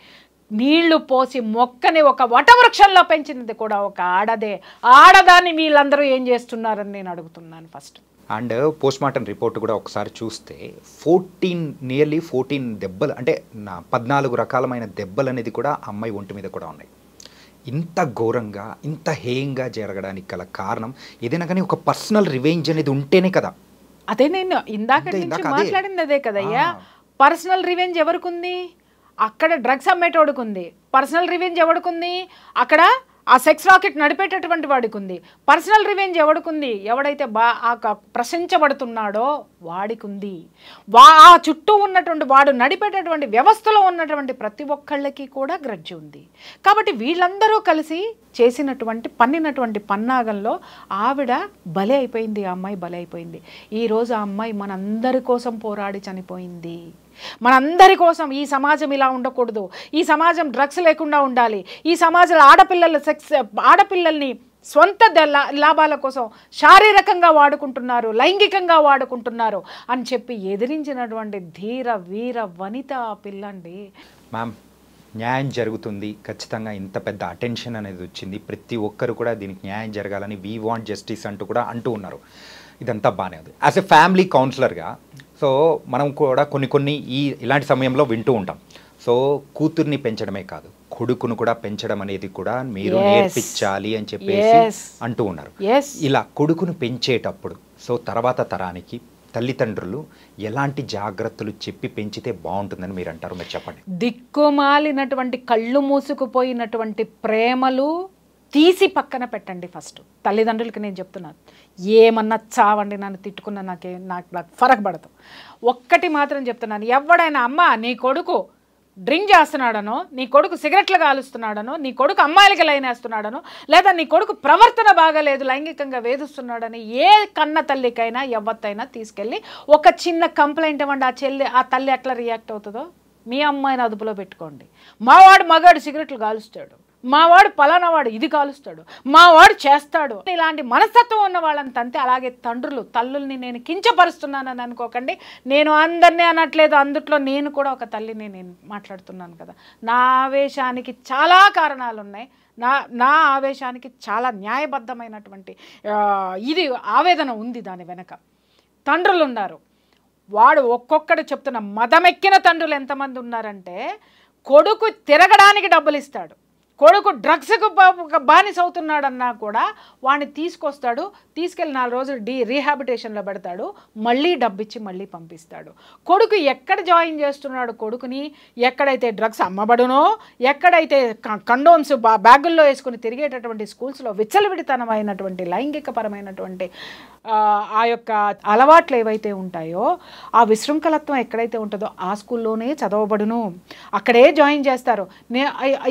నీళ్లు పోసి మొక్కని ఒక వటవృక్షంలో పెంచినది కూడా ఒక ఆడదే. ఆడదాన్ని వీళ్ళందరూ ఏం చేస్తున్నారని నేను అడుగుతున్నాను first. And post mortem report కూడా ఒకసారి చూస్తే నియర్లీ 14 దెబ్బలు, అంటే 14 రకాలమైన దెబ్బలు అనేది కూడా అమ్మాయి ఒంటి మీద కూడా ఉన్నాయి. ఇంత ఘోరంగా ఇంత హేయంగా జరగడానికి గల కారణం ఏదైనా కానీ ఒక పర్సనల్ రివెంజ్ అనేది ఉంటేనే కదా. అదే నేను ఇందాక నుంచి మాట్లాడింది అదే కదయ్యా. పర్సనల్ రివెంజ్ ఎవరికుంది? అక్కడ డ్రగ్స్ అమ్మేటోడుకు ఉంది. పర్సనల్ రివెంజ్ ఎవడుకుంది? అక్కడ ఆ సెక్స్ రాకెట్ నడిపేటటువంటి వాడికి ఉంది. పర్సనల్ రివెంజ్ ఎవడుకుంది? ఎవడైతే ప్రశంసబడుతున్నాడో వాడికి ఉంది. ఆ చుట్టూ ఉన్నటువంటి వాడు నడిపేటటువంటి వ్యవస్థలో ఉన్నటువంటి ప్రతి ఒక్కళ్ళకి కూడా గ్రడ్జి ఉంది. కాబట్టి వీళ్ళందరూ కలిసి పన్నినటువంటి పన్నాగంలో ఆవిడ బలి అయిపోయింది. ఆ అమ్మాయి బలి అయిపోయింది. ఈరోజు ఆ అమ్మాయి మనందరి కోసం పోరాడి చనిపోయింది. మనందరి కోసం ఈ సమాజం ఇలా ఉండకూడదు, ఈ సమాజం డ్రగ్స్ లేకుండా ఉండాలి, ఈ సమాజంలో ఆడపిల్లల్ని స్వంత లాభాల కోసం శారీరకంగా వాడుకుంటున్నారు, లైంగికంగా వాడుకుంటున్నారు అని చెప్పి ఎదిరించినటువంటి ధీర వీర వనిత ఆ పిల్లండి. మ్యామ్, న్యాయం జరుగుతుంది ఖచ్చితంగా. ఇంత పెద్ద అటెన్షన్ అనేది వచ్చింది, ప్రతి ఒక్కరు కూడా దీనికి న్యాయం జరగాలని వీ వాంట్ జస్టిస్ అంటూ ఉన్నారు. ఇదంతా బాగానే ఉంది. యాజ్ ఎ ఫ్యామిలీ కౌన్సిలర్గా సో మనం కూడా కొన్ని ఇలాంటి సమయంలో వింటూ ఉంటాం. సో కూతుర్ని పెంచడమే కాదు, కొడుకును కూడా పెంచడం అనేది కూడా మీరు నేర్పించాలి అని చెప్పేసి అంటూ ఉన్నారు. ఇలా కొడుకును పెంచేటప్పుడు సో తర్వాత తరానికి తల్లిదండ్రులు ఎలాంటి జాగ్రత్తలు చెప్పి పెంచితే బాగుంటుందని మీరు అంటారు? మీరు చెప్పండి. దిక్కుమాలినటువంటి కళ్ళు మూసుకుపోయినటువంటి ప్రేమలు తీసి పక్కన పెట్టండి. ఫస్ట్ తల్లిదండ్రులకి నేను చెప్తున్నాను, ఏమన్నా చావండి, నన్ను తిట్టుకున్నా నాకు ఫరక్ పడదు. ఒక్కటి మాత్రం చెప్తున్నాను, ఎవడైనా అమ్మ నీ కొడుకు డ్రింక్ చేస్తున్నాడనో, నీ కొడుకు సిగరెట్లు కాలుస్తున్నాడనో, నీ కొడుకు అమ్మాయిలకి లైన్ వేస్తున్నాడనో, లేదా నీ కొడుకు ప్రవర్తన బాగాలేదు లైంగికంగా వేధిస్తున్నాడని ఏ కన్న తల్లికైనా ఎవత్తైనా తీసుకెళ్ళి ఒక చిన్న కంప్లైంట్ ఇవ్వండి. ఆ తల్లి ఎట్లా రియాక్ట్ అవుతుందో మీ అమ్మాయిని అదుపులో పెట్టుకోండి. మావాడు మగాడు సిగరెట్లు కాలుస్తాడు, మావాడు పలానా వాడు ఇది కాలుస్తాడు, మావాడు చేస్తాడు, ఇలాంటి మనస్తత్వం ఉన్న వాళ్ళని తంతే. అలాగే తల్లుల్ని నేను కించపరుస్తున్నానని అనుకోకండి. నేను అందరినీ అనట్లేదు, అందుట్లో నేను కూడా ఒక తల్లిని నేను మాట్లాడుతున్నాను కదా. నా ఆవేశానికి చాలా కారణాలు ఉన్నాయి. నా ఆవేశానికి చాలా న్యాయబద్ధమైనటువంటి ఆవేదన ఉంది దాని వెనక. తండ్రులు ఉన్నారు, వాడు ఒక్కొక్కడు చెప్తున్న మదమెక్కిన తండ్రులు ఎంతమంది ఉన్నారంటే, కొడుకు తిరగడానికి డబ్బులు ఇస్తాడు, కొడుకు డ్రగ్స్కు బానిస అవుతున్నాడన్నా కూడా వాడిని తీసుకెళ్ళి 4 రోజులు రీహాబిటేషన్లో పెడతాడు, మళ్ళీ డబ్బిచ్చి మళ్ళీ పంపిస్తాడు. కొడుకు ఎక్కడ జాయిన్ చేస్తున్నాడు కొడుకుని, ఎక్కడైతే డ్రగ్స్ అమ్మబడునో, ఎక్కడైతే కండోమ్స్ బ్యాగుల్లో వేసుకుని తిరిగేటటువంటి స్కూల్స్లో విచ్చలవిడితనమైనటువంటి లైంగికపరమైనటువంటి ఆ యొక్క అలవాట్లు ఏవైతే ఉంటాయో, ఆ విశృంఖలత్వం ఎక్కడైతే ఉంటుందో ఆ స్కూల్లోనే చదవబడును, అక్కడే జాయిన్ చేస్తారు.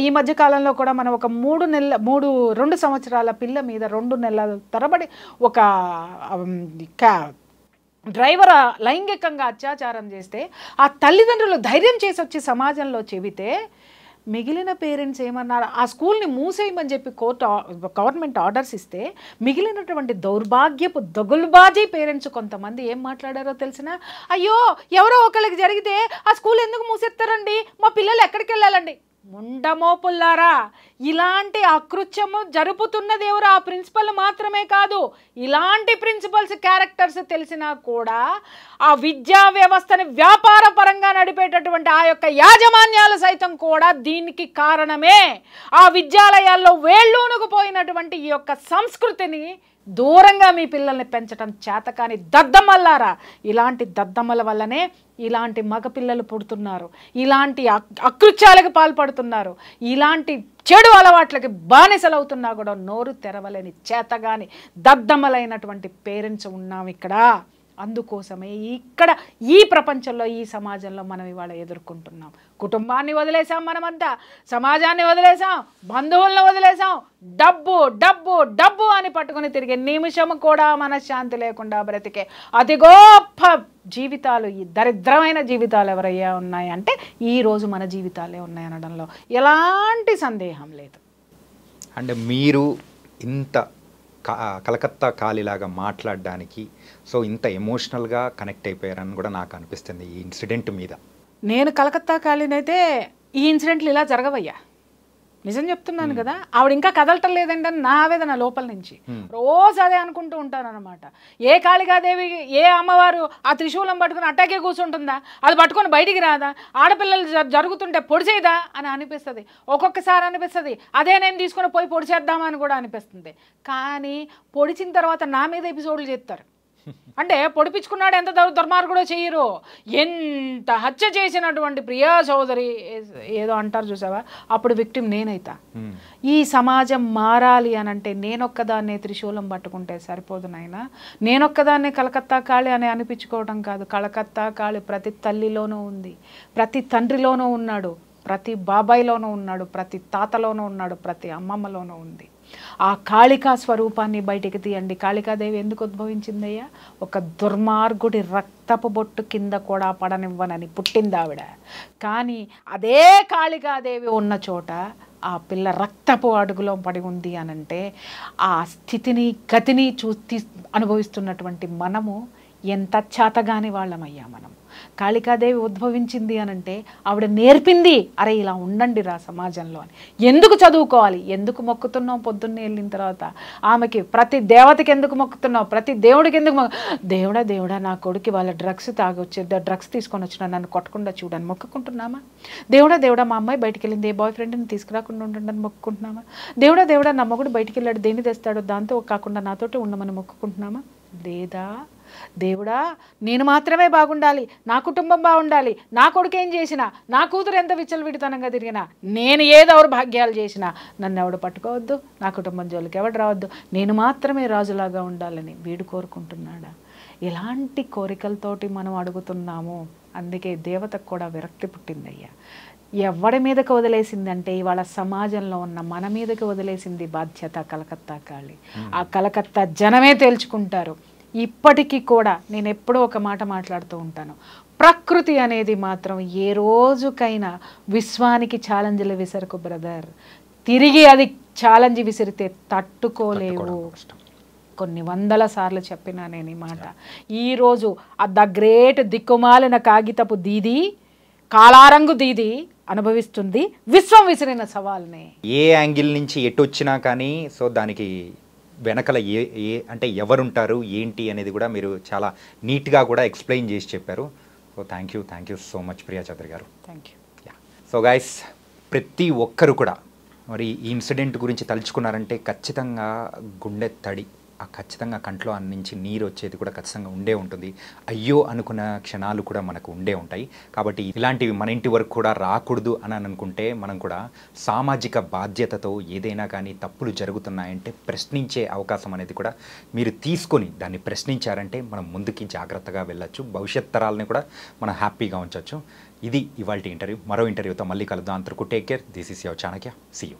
ఈ మధ్యకాలంలో కూడా మనం ఒక 2 సంవత్సరాల పిల్ల మీద 2 నెలల తరబడి ఒక డ్రైవర్ లైంగికంగా అత్యాచారం చేస్తే ఆ తల్లిదండ్రులు ధైర్యం చేసి వచ్చి సమాజంలో చెబితే మిగిలిన పేరెంట్స్ ఏమన్నారు, ఆ స్కూల్ని మూసేయమని చెప్పి గవర్నమెంట్ ఆర్డర్స్ ఇస్తే మిగిలినటువంటి దౌర్భాగ్యపు దగులుబాజీ పేరెంట్స్ కొంతమంది ఏం మాట్లాడారో తెలిసినా, అయ్యో ఎవరో ఒకరికి జరిగితే ఆ స్కూల్ ఎందుకు మూసేస్తారండి, మా పిల్లలు ఎక్కడికి వెళ్ళాలండి. ముండమోపుల్లారా, ఇలాంటి అకృత్యము జరుపుతున్నది ఎవరు? ఆ ప్రిన్సిపల్ మాత్రమే కాదు, ఇలాంటి ప్రిన్సిపల్స్ క్యారెక్టర్స్ తెలిసినా కూడా ఆ విద్యా వ్యవస్థని వ్యాపార పరంగా నడిపేటటువంటి ఆ యొక్క యాజమాన్యాలు సైతం కూడా దీనికి కారణమే. ఆ విద్యాలయాల్లో వేళ్ళూనుకుపోయినటువంటి ఈ యొక్క సంస్కృతిని దూరంగా మీ పిల్లల్ని పెంచడం చేతకాని దద్దమ్మల్లారా, ఇలాంటి దద్దమ్మల వల్లనే ఇలాంటి మగపిల్లలు పుడుతున్నారు, ఇలాంటి అకృత్యాలకు పాల్పడుతున్నారు, ఇలాంటి చెడు అలవాట్లకి బానిసలవుతున్నా కూడా నోరు తెరవలేని చేతగాని దద్దమ్మలైనటువంటి పేరెంట్స్ ఉన్నాం ఇక్కడ. అందుకోసమే ఇక్కడ ఈ ప్రపంచంలో ఈ సమాజంలో మనం ఇవాళ ఎదుర్కొంటున్నాం. కుటుంబాన్ని వదిలేసాం, మనమంతా సమాజాన్ని వదిలేసాం, బంధువులను వదిలేసాం, డబ్బు డబ్బు డబ్బు అని పట్టుకుని తిరిగే నిమిషం కూడా మనశ్శాంతి లేకుండా బ్రతికే అతి గొప్ప జీవితాలు, ఈ దరిద్రమైన జీవితాలు ఎవరయ్యా ఉన్నాయంటే ఈరోజు మన జీవితాలే ఉన్నాయనడంలో ఎలాంటి సందేహం లేదు. అంటే మీరు ఇంత కలకత్తా కాలిలాగా మాట్లాడడానికి సో ఇంత ఎమోషనల్గా కనెక్ట్ అయిపోయారని కూడా నాకు అనిపిస్తుంది ఈ ఇన్సిడెంట్ మీద. నేను కలకత్తా కాలినైతే ఈ ఇన్సిడెంట్లు ఇలా జరగవయ్యా. నిజం చెప్తున్నాను కదా, ఆవిడ ఇంకా కదలటం లేదండి అని నా ఆవేదన లోపల నుంచి. రోజు అదే అనుకుంటూ ఉంటాను అనమాట. ఏ కాళికాదేవి, ఏ అమ్మవారు ఆ త్రిశూలం పట్టుకుని అట్టాకే కూర్చుంటుందా? అది పట్టుకొని బయటికి రాదా? ఆడపిల్లలు జరుగుతుంటే పొడిచేదా అని అనిపిస్తుంది. ఒక్కొక్కసారి అనిపిస్తుంది అదే నేను తీసుకొని పోయి పొడిచేద్దామని కూడా అనిపిస్తుంది. కానీ పొడిచిన తర్వాత నా మీద ఎపిసోడ్లు చేస్తారు. అంటే పొడిపించుకున్నాడు ఎంత దుర్మార్గుడో చెయ్యరు. ఎంత హత్య చేసినటువంటి ప్రియా చౌదరి ఏదో అంటారు చూసావా, అప్పుడు విక్టిమ్ నేనైతా. ఈ సమాజం మారాలి అని అంటే నేనొక్కదాన్నే త్రిశూలం పట్టుకుంటే సరిపోదు నాయనా. నేనొక్కదాన్నే కలకత్తా కాళి అని అనిపించుకోవడం కాదు. కలకత్తా కాళి ప్రతి తల్లిలోనూ ఉంది, ప్రతి తండ్రిలోనూ ఉన్నాడు, ప్రతి బాబాయిలోనూ ఉన్నాడు, ప్రతి తాతలోనూ ఉన్నాడు, ప్రతి అమ్మమ్మలోనూ ఉంది. ఆ కాళికా స్వరూపాన్ని బయటికి తీయండి. కాళికాదేవి ఎందుకు ఉద్భవించిందయ్యా? ఒక దుర్మార్గుడి రక్తపు బొట్టు కింద కూడా పడనివ్వనని పుట్టింది ఆవిడ. కానీ అదే కాళికాదేవి ఉన్న చోట ఆ పిల్ల రక్తపు అడుగులో పడి ఉంది అనంటే ఆ స్థితిని గతిని అనుభవిస్తున్నటువంటి మనము ఎంత చేతగాని వాళ్ళమయ్యా మనం. కాళికాదేవి ఉద్భవించింది అనంటే ఆవిడ నేర్పింది, అరే ఇలా ఉండండి రా సమాజంలో అని. ఎందుకు చదువుకోవాలి? ఎందుకు మొక్కుతున్నాం పొద్దున్నే వెళ్ళిన తర్వాత ఆమెకి? ప్రతి దేవతకి ఎందుకు మొక్కుతున్నావు? ప్రతి దేవుడికి ఎందుకు దేవుడా నా కొడుకు వాళ్ళ డ్రగ్స్ డ్రగ్స్ తీసుకొని వచ్చినా నన్ను కొట్టకుండా చూడని మొక్కుకుంటున్నామా? దేవుడా మా అమ్మాయి బయటికి వెళ్ళింది, ఏ బాయ్ ఫ్రెండ్ని తీసుకురాకుండా ఉండండి మొక్కుకుంటున్నామా? దేవుడా నా మొగుడు బయటికి వెళ్ళాడు, దేన్ని తెస్తాడో దాంతో కాకుండా నాతోటి ఉండమని మొక్కుకుంటున్నామా? లేదా దేవుడా నేను మాత్రమే బాగుండాలి, నా కుటుంబం బాగుండాలి, నా కొడుకు ఏం చేసినా, నా కూతురు ఎంత విచ్చలవిడితనంగా తిరిగినా, నేను ఏ దౌర్భాగ్యాలు చేసినా నన్ను ఎవడు పట్టుకోవద్దు, నా కుటుంబం జోలికి ఎవడు రావద్దు, నేను మాత్రమే రాజులాగా ఉండాలని వీడు కోరుకుంటున్నాడా? ఎలాంటి కోరికలతోటి మనం అడుగుతున్నాము? అందుకే దేవతకు కూడా విరక్తి పుట్టిందయ్యా. ఎవడి మీదకి వదిలేసిందంటే ఇవాళ సమాజంలో ఉన్న మన మీదకి వదిలేసింది బాధ్యత కలకత్తా కాళి. ఆ కలకత్తా జనమే తేల్చుకుంటారు. ఇప్పటికీ కూడా నేను ఎప్పుడో ఒక మాట మాట్లాడుతూ ఉంటాను, ప్రకృతి అనేది మాత్రం ఏ రోజుకైనా విశ్వానికి ఛాలెంజ్లు విసరకు బ్రదర్. తిరిగి అది ఛాలెంజ్ విసిరితే తట్టుకోలేవు. కొన్ని వందల సార్లు చెప్పినా నేను ఈ మాట. ఈరోజు ద గ్రేట్ దిక్కుమాలిన కాగితపు దీది, కాలారంగు దీది అనుభవిస్తుంది విశ్వం విసిరిన సవాల్ని. ఏ యాంగిల్ నుంచి ఎటు వచ్చినా కానీ సో దానికి వెనకల అంటే ఎవరుంటారు ఏంటి అనేది కూడా మీరు చాలా నీట్గా కూడా ఎక్స్ప్లెయిన్ చేసి చెప్పారు. So thank you so much Priya Chaudhary గారు. Thank you. సో గైస్, ప్రతి ఒక్కరు కూడా మరి ఈ ఇన్సిడెంట్ గురించి తలుచుకున్నారంటే ఖచ్చితంగా గుండె తడి, ఖచ్చితంగా కంట్లో నుంచి నీరు వచ్చేది కూడా ఖచ్చితంగా ఉండే ఉంటుంది. అయ్యో అనుకున్న క్షణాలు కూడా మనకు ఉండే ఉంటాయి. కాబట్టి ఇలాంటివి మన ఇంటి వరకు కూడా రాకూడదు అని అనుకుంటే మనం కూడా సామాజిక బాధ్యతతో ఏదైనా కానీ తప్పులు జరుగుతున్నాయంటే ప్రశ్నించే అవకాశం అనేది కూడా మీరు తీసుకొని దాన్ని ప్రశ్నించారంటే మనం ముందుకి జాగ్రత్తగా వెళ్ళొచ్చు. భవిష్యత్ తరాలని కూడా మనం హ్యాపీగా ఉంచవచ్చు. ఇది ఇవాల్టి ఇంటర్వ్యూ. మరో ఇంటర్వ్యూతో మళ్ళీ కలుద్దాం. అంతవరకు take care. This is your Chanakya. See you.